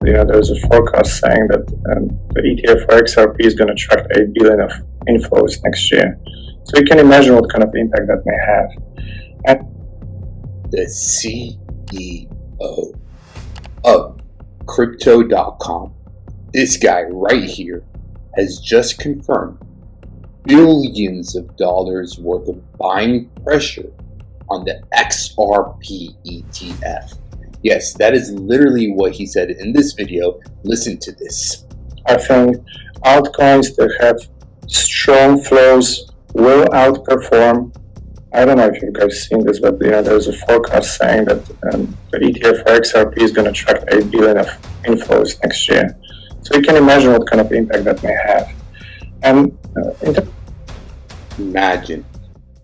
There's a forecast saying that the ETF for XRP is going to attract 8 billion of inflows next year. So you can imagine what kind of impact that may have. And the CEO of Crypto.com, this guy right here, has just confirmed billions of dollars worth of buying pressure on the XRP ETF. Yes, that is literally what he said in this video. Listen to this. I think altcoins that have strong flows will outperform. I don't know if you guys seen this, but there's a forecast saying that the ETF for XRP is going to attract 8 billion of inflows next year. So you can imagine what kind of impact that may have. And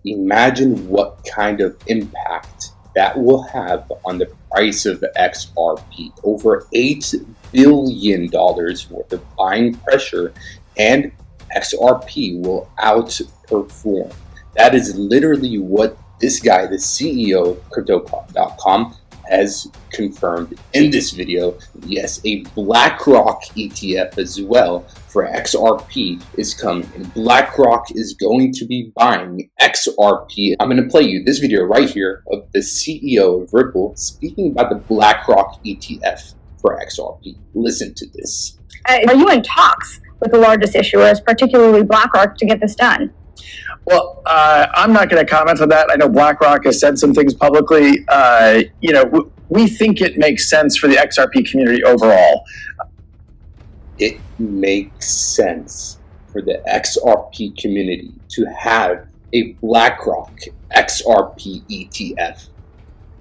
imagine what kind of impact that will have on the price of XRP. Over $8 billion worth of buying pressure, and XRP will outperform. That is literally what this guy, the CEO of Crypto.com, has confirmed in this video. Yes, a BlackRock ETF as well for XRP is coming, and BlackRock is going to be buying XRP. I'm going to play you this video right here of the CEO of Ripple speaking about the BlackRock ETF for XRP. Listen to this. Are you in talks with the largest issuers, particularly BlackRock, to get this done? Well, I'm not going to comment on that. I know BlackRock has said some things publicly. We think it makes sense for the XRP community overall. It makes sense for the XRP community to have a BlackRock XRP ETF.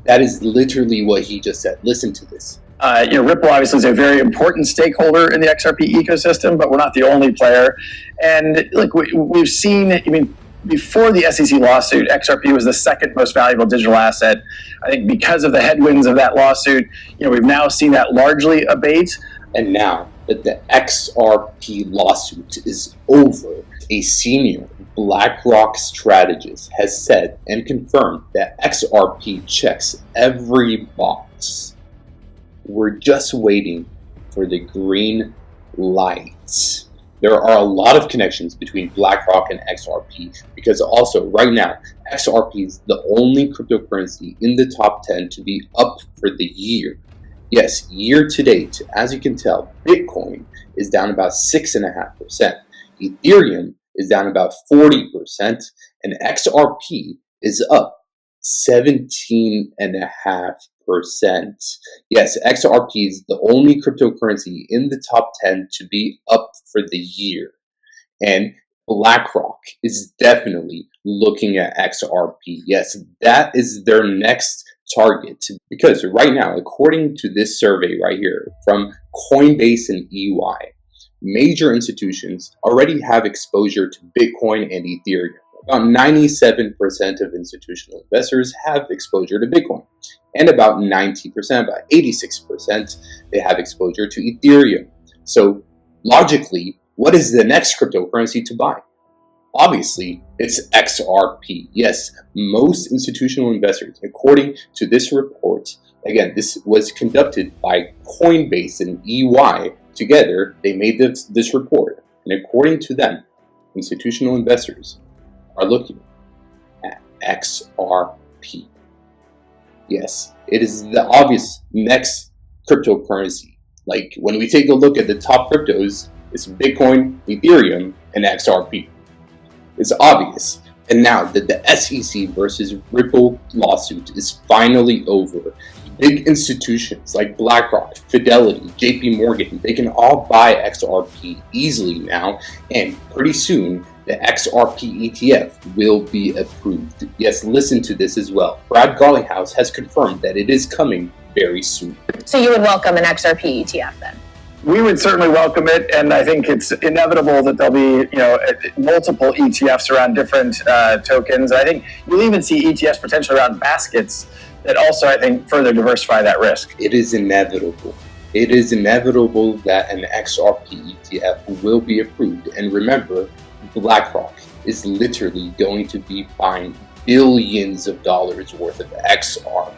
That is literally what he just said. Listen to this. Ripple obviously is a very important stakeholder in the XRP ecosystem, but we're not the only player. And like we've seen, before the SEC lawsuit, XRP was the second most valuable digital asset. I think because of the headwinds of that lawsuit, we've now seen that largely abate. And now that the XRP lawsuit is over, a senior BlackRock strategist has said and confirmed that XRP checks every box. We're just waiting for the green light. There are a lot of connections between BlackRock and XRP because also right now, XRP is the only cryptocurrency in the top 10 to be up for the year. Yes, year to date, as you can tell, Bitcoin is down about 6.5%. Ethereum is down about 40%, and XRP is up 17.5%. Yes, XRP is the only cryptocurrency in the top 10 to be up for the year. And BlackRock is definitely looking at XRP. Yes, that is their next target. Because right now, according to this survey right here from Coinbase and EY, major institutions already have exposure to Bitcoin and Ethereum. About 97% of institutional investors have exposure to Bitcoin, and about 90%, about 86%, they have exposure to Ethereum. So logically, what is the next cryptocurrency to buy? Obviously, it's XRP. Yes, most institutional investors, according to this report, again, this was conducted by Coinbase and EY. Together, they made this report. And according to them, institutional investors are looking at XRP. Yes, it is the obvious next cryptocurrency. Like when we take a look at the top cryptos, it's Bitcoin, Ethereum, and XRP. It's obvious. And now that the SEC versus Ripple lawsuit is finally over, big institutions like BlackRock, Fidelity, JP Morgan, they can all buy XRP easily now, and pretty soon the XRP ETF will be approved. Yes, listen to this as well. Brad Garlinghouse has confirmed that it is coming very soon. So you would welcome an XRP ETF then? We would certainly welcome it, and I think it's inevitable that there'll be, multiple ETFs around different tokens. I think you'll even see ETFs potentially around baskets that also, I think, further diversify that risk. It is inevitable. It is inevitable that an XRP ETF will be approved. And remember, BlackRock is literally going to be buying billions of dollars worth of XRP.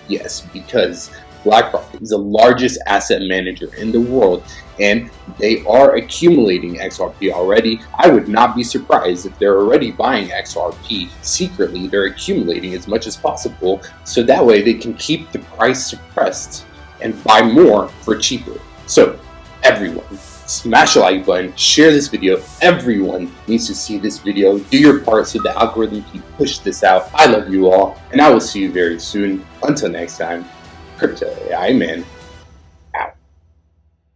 Yes, because BlackRock is the largest asset manager in the world, and they are accumulating XRP already. I would not be surprised if they're already buying XRP secretly. They're accumulating as much as possible so that way they can keep the price suppressed and buy more for cheaper. So everyone, smash the like button, share this video. Everyone needs to see this video. Do your part so the algorithm can push this out. I love you all, and I will see you very soon. Until next time, Crypto AI Man.